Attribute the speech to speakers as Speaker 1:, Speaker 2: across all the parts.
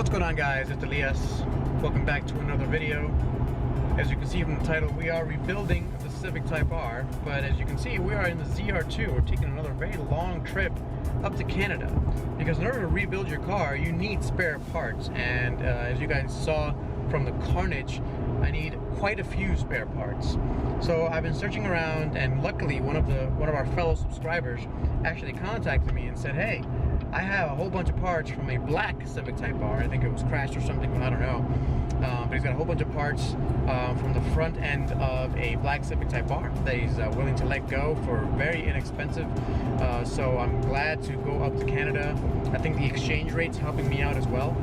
Speaker 1: What's going on, guys? It's Elias. Welcome back to another video. As you can see from the title, we are rebuilding the Civic Type R, but as you can see, we are in the ZR2. We're taking another very long trip up to Canada, because in order to rebuild your car, you need spare parts, and as you guys saw from the carnage, I need quite a few spare parts. So I've been searching around, and luckily one of our fellow subscribers actually contacted me and said, hey, I have a whole bunch of parts from a black Civic Type R. I think it was crashed or something, I don't know. But he's got a whole bunch of parts from the front end of a black Civic Type R that he's willing to let go for very inexpensive. So I'm glad to go up to Canada. I think the exchange rate's helping me out as well.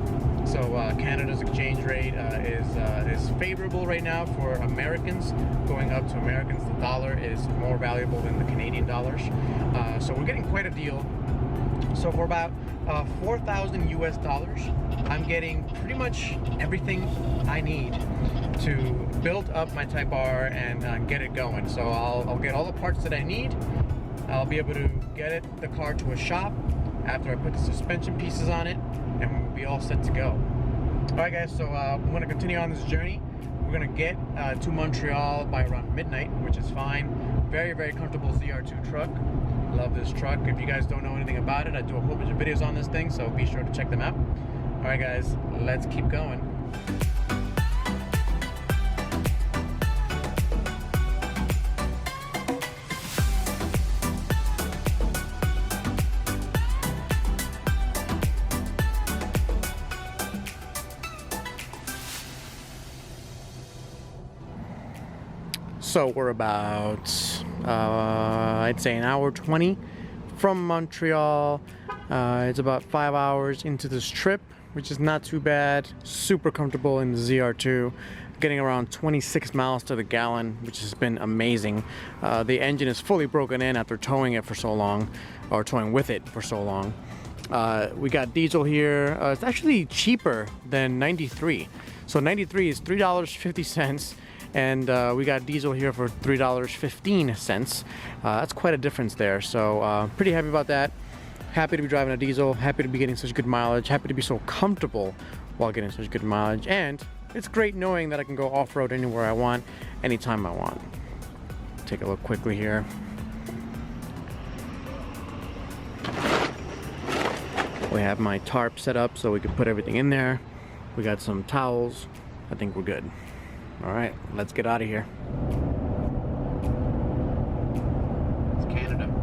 Speaker 1: So Canada's exchange rate is favorable right now for Americans. Going up to Americans, the dollar is more valuable than the Canadian dollars. So we're getting quite a deal. So for about 4,000 US dollars, I'm getting pretty much everything I need to build up my Type R and get it going. So I'll get all the parts that I need. I'll be able to get the car to a shop after I put the suspension pieces on it, and we'll be all set to go. Alright guys, so I'm going to continue on this journey. We're going to get to Montreal by around midnight, which is fine. Very, very comfortable ZR2 truck. Love this truck. If you guys don't know anything about it, I do a whole bunch of videos on this thing, so be sure to check them out. Alright guys, let's keep going. So we're about, I'd say an hour 20 from Montreal. It's about 5 hours into this trip, which is not too bad. Super comfortable in the ZR2. Getting around 26 miles to the gallon, which has been amazing. The engine is fully broken in after towing it for so long, or towing with it for so long. We got diesel here. It's actually cheaper than 93. So 93 is $3.50. And we got diesel here for $3.15. That's quite a difference there, so pretty happy about that. Happy to be driving a diesel, happy to be getting such good mileage, happy to be so comfortable while getting such good mileage, and it's great knowing that I can go off-road anywhere I want, anytime I want. Take a look quickly here. We have my tarp set up so we can put everything in there. We got some towels. I think we're good. All right, let's get out of here. It's Canada.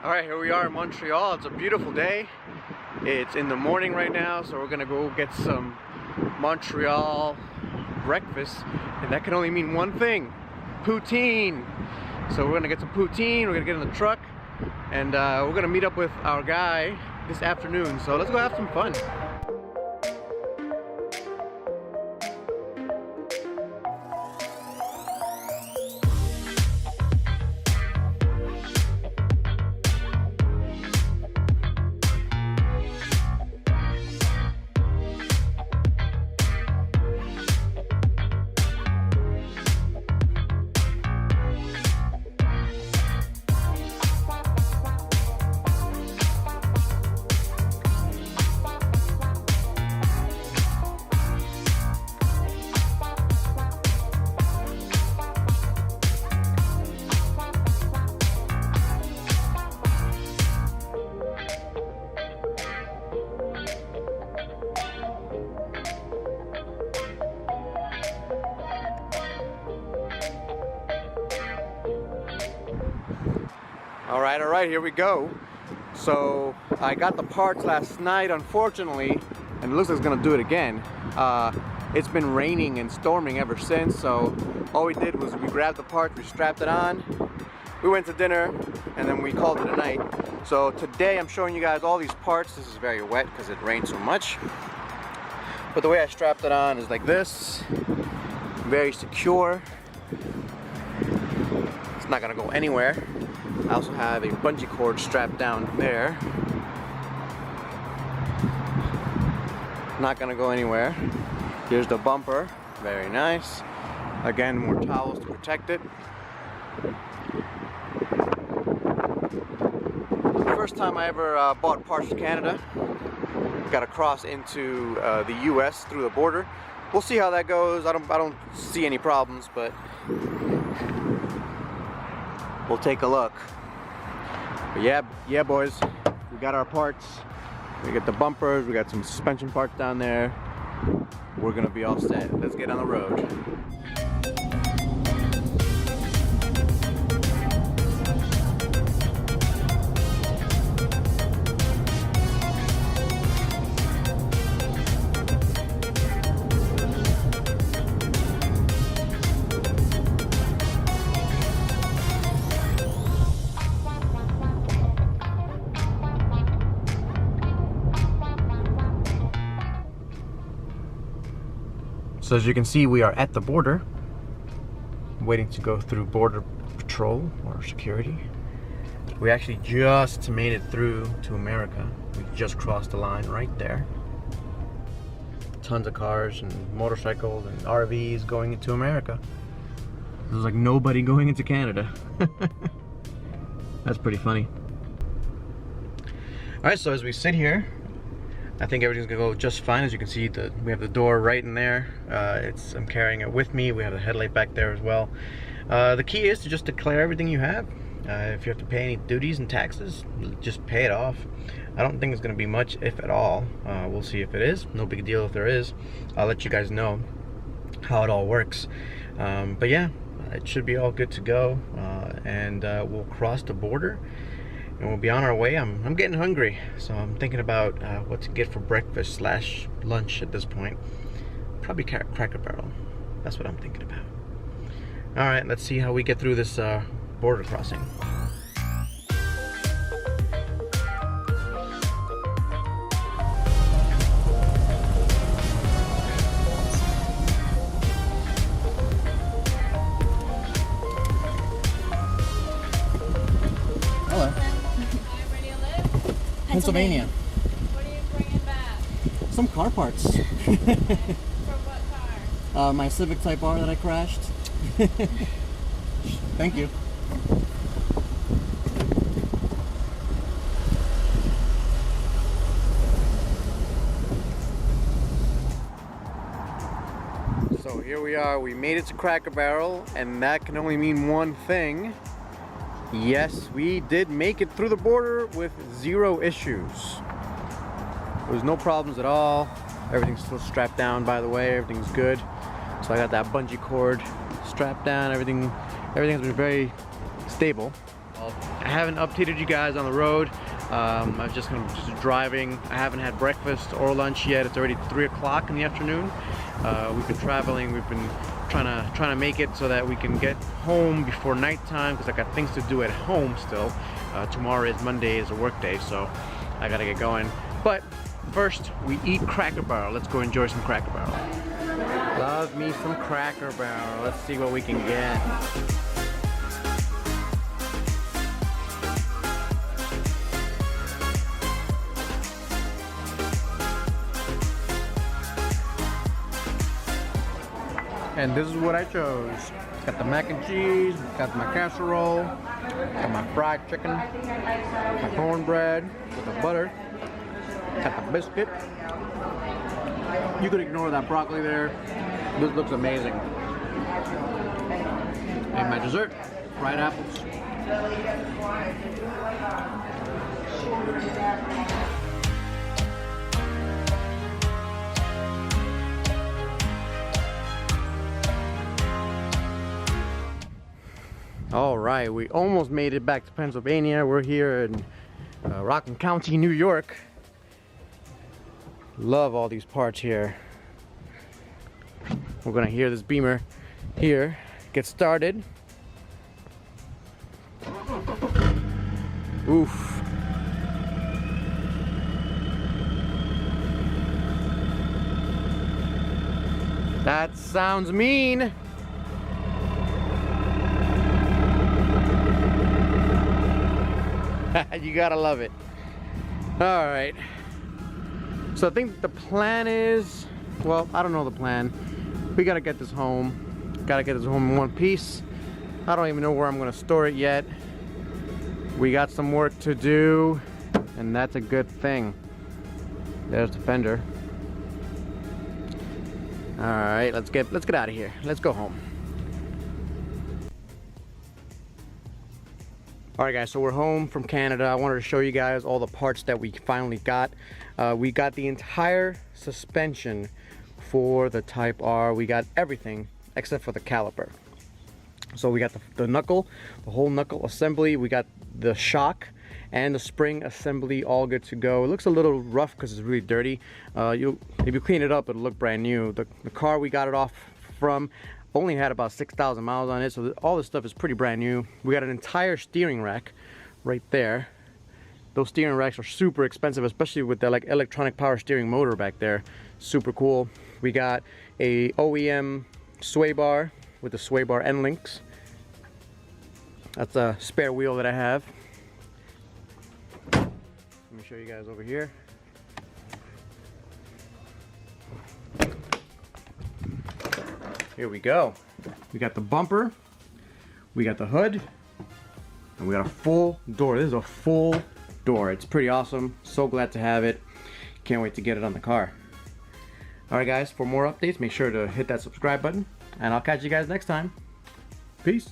Speaker 1: Alright, here we are in Montreal. It's a beautiful day. It's in the morning right now, so we're gonna go get some Montreal breakfast, and that can only mean one thing: poutine. So we're gonna get some poutine, we're gonna get in the truck, and we're gonna meet up with our guy this afternoon. So let's go have some fun. All right, here we go. So I got the parts last night, unfortunately, and it looks like it's gonna do it again. It's been raining and storming ever since, so all we did was we grabbed the parts, we strapped it on, we went to dinner, and then we called it a night. So today I'm showing you guys all these parts. This is very wet because it rained so much. But the way I strapped it on is like this, very secure. It's not gonna go anywhere. I also have a bungee cord strapped down there. Not gonna go anywhere. Here's the bumper, very nice. Again, more towels to protect it. First time I ever bought parts from Canada. Got to cross into the US through the border. We'll see how that goes. I don't see any problems, but we'll take a look. But yeah boys, we got our parts. We got the bumpers, we got some suspension parts down there. We're gonna be all set. Let's get on the road. So as you can see, we are at the border, waiting to go through border patrol or security. We actually just made it through to America. We just crossed the line right there. Tons of cars and motorcycles and RVs going into America. There's like nobody going into Canada. That's pretty funny. Alright, so as we sit here, I think everything's gonna go just fine. As you can see, we have the door right in there. I'm carrying it with me. We have the headlight back there as well. The key is to just declare everything you have. If you have to pay any duties and taxes, just pay it off. I don't think it's gonna be much, if at all. We'll see if it is. No big deal if there is. I'll let you guys know how it all works. But yeah, it should be all good to go. And we'll cross the border. And we'll be on our way. I'm getting hungry, so I'm thinking about what to get for breakfast / lunch at this point. Probably Cracker Barrel. That's what I'm thinking about. All right, let's see how we get through this border crossing. Hello. Pennsylvania.
Speaker 2: What are you bringing back?
Speaker 1: Some car parts.
Speaker 2: Okay. For what car?
Speaker 1: My Civic Type R that I crashed. Thank you. So here we are. We made it to Cracker Barrel, and that can only mean one thing. Yes, we did make it through the border with 0 issues. There was no problems at all. Everything's still strapped down, by the way. Everything's good. So I got that bungee cord strapped down. Everything has been very stable. I haven't updated you guys on the road. I'm just driving. I haven't had breakfast or lunch yet. It's already 3 o'clock in the afternoon. We've been traveling. We've been trying to make it so that we can get home before nighttime because I got things to do at home still. Tomorrow is Monday, is a work day, so I gotta get going. But first, we eat Cracker Barrel. Let's go enjoy some Cracker Barrel. Love me some Cracker Barrel. Let's see what we can get. And this is what I chose. Got the mac and cheese, got my casserole, got my fried chicken, my cornbread with the butter, got the biscuit. You could ignore that broccoli there. This looks amazing. And my dessert, fried apples. All right, we almost made it back to Pennsylvania. We're here in Rockland County, New York. Love all these parts here. We're gonna hear this Beamer here get started. Oof. That sounds mean. You gotta love it. All right. So I think the plan is, well, I don't know the plan. We gotta get this home. Gotta get this home in one piece. I don't even know where I'm gonna store it yet. We got some work to do, and that's a good thing. There's the fender. All right, let's get out of here. Let's go home. Alright guys, so we're home from Canada. I wanted to show you guys all the parts that we finally got. We got the entire suspension for the Type R. We got everything except for the caliper. So we got the knuckle, the whole knuckle assembly. We got the shock and the spring assembly all good to go. It looks a little rough because it's really dirty. If you clean it up, it'll look brand new. The car we got it off from only had about 6,000 miles on it, so all this stuff is pretty brand new. We got an entire steering rack right there. Those steering racks are super expensive, especially with the electronic power steering motor back there. Super cool. We got a OEM sway bar with the sway bar end links. That's a spare wheel that I have. Let me show you guys over here. Here we go. We got the bumper, we got the hood, and we got a full door. This is a full door. It's pretty awesome. So glad to have it. Can't wait to get it on the car. Alright guys, for more updates, make sure to hit that subscribe button, and I'll catch you guys next time. Peace.